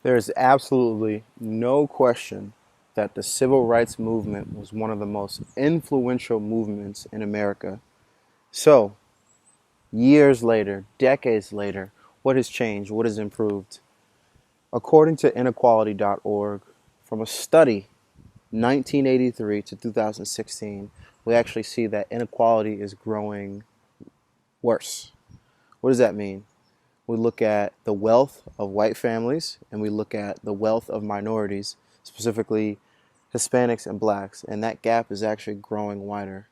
There is absolutely no question that the civil rights movement was one of the most influential movements in America. So, years later, decades later, what has changed? What has improved? According to inequality.org, from a study 1983 to 2016, we actually see that inequality is growing worse. What does that mean? We look at the wealth of white families and we look at the wealth of minorities, specifically Hispanics and blacks, and that gap is actually growing wider.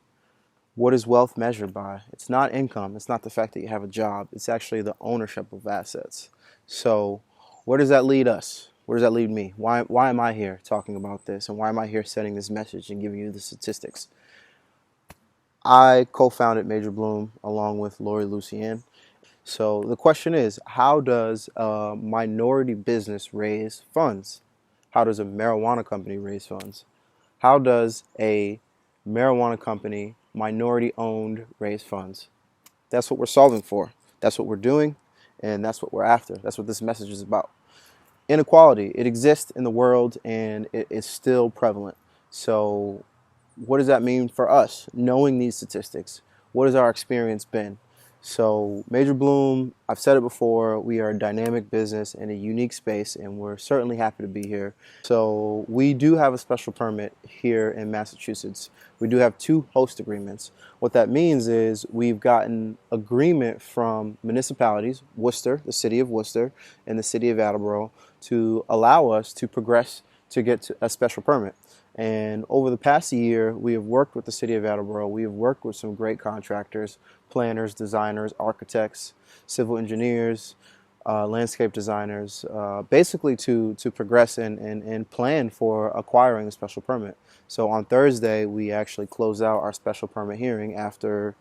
What is wealth measured by? It's not income, it's not the fact that you have a job, it's actually the ownership of assets. So, where does that lead us? Where does that lead me? Why am I here talking about this? And why am I here sending this message and giving you the statistics? I co founded Major Bloom along with Lori Lucienne. So the question is, how does a minority business raise funds? How does a marijuana company raise funds? How does a marijuana company, minority owned, raise funds? That's what we're solving for. That's what we're doing, and that's what we're after. That's what this message is about. Inequality, it exists in the world and it is still prevalent. So, what does that mean for us, knowing these statistics? What has our experience been? So, Major Bloom, I've said it before, we are a dynamic business in a unique space, and we're certainly happy to be here. So, we do have a special permit here in Massachusetts. We do have two host agreements. What that means is we've gotten agreement from municipalities, Worcester, the city of Worcester, and the city of Attleboro, to allow us to progress to get to a special permit. And over the past year, we have worked with the city of Attleboro. We have worked with some great contractors, planners, designers, architects, civil engineers, landscape designers, basically to progress and plan for acquiring a special permit. So on Thursday, we actually closed out our special permit hearing after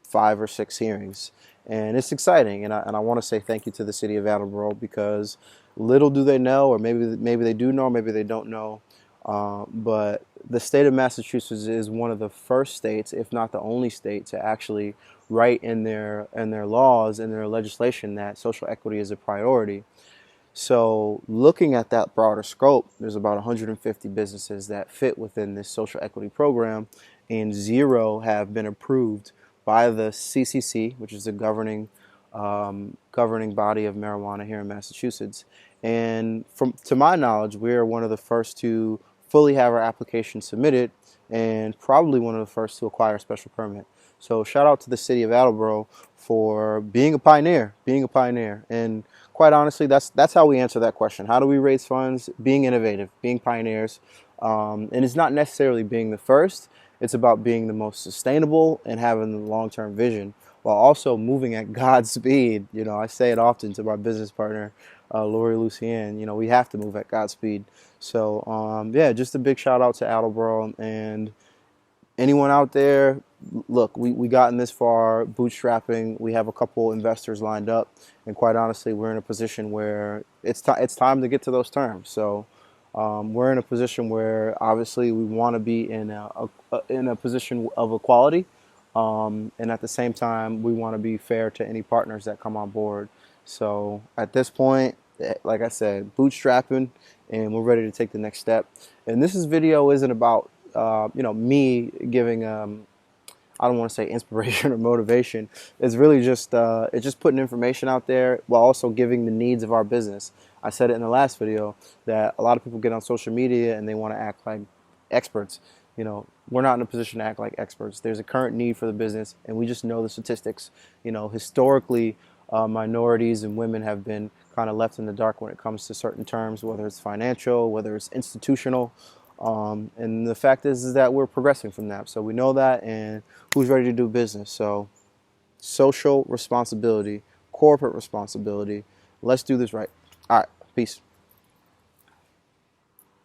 5 or 6 hearings. And it's exciting. And I want to say thank you to the city of Attleboro, because little do they know, or maybe they do know, maybe they don't know, but the state of Massachusetts is one of the first states, if not the only state, to actually write in their laws and their legislation that social equity is a priority. So, looking at that broader scope, there's about 150 businesses that fit within this social equity program, and zero have been approved by the CCC, which is the governing body of marijuana here in Massachusetts. And to my knowledge, we are one of the first to fully have our application submitted, and probably one of the first to acquire a special permit. So shout out to the city of Attleboro for being a pioneer, and quite honestly, that's how we answer that question. How do we raise funds? Being innovative, being pioneers, and it's not necessarily being the first. It's about being the most sustainable and having the long-term vision, while also moving at God's speed. I say it often to my business partner, Lori Lucienne. We have to move at God's speed. So, yeah, just a big shout out to Attleboro, and anyone out there. Look, we gotten this far bootstrapping. We have a couple investors lined up, and quite honestly, we're in a position where it's time to get to those terms. So, we're in a position where obviously we want to be in a position of equality, and at the same time, we want to be fair to any partners that come on board. So at this point, like I said, bootstrapping, and we're ready to take the next step. And video isn't about me giving I don't want to say inspiration or motivation. It's really just putting information out there while also giving the needs of our business. I said it in the last video that a lot of people get on social media and they want to act like experts. We're not in a position to act like experts. There's a current need for the business, and we just know the statistics. Historically, minorities and women have been kind of left in the dark when it comes to certain terms, whether it's financial, whether it's institutional. And the fact is that we're progressing from that. So we know that, and who's ready to do business? So social responsibility, corporate responsibility. Let's do this right. All right, peace.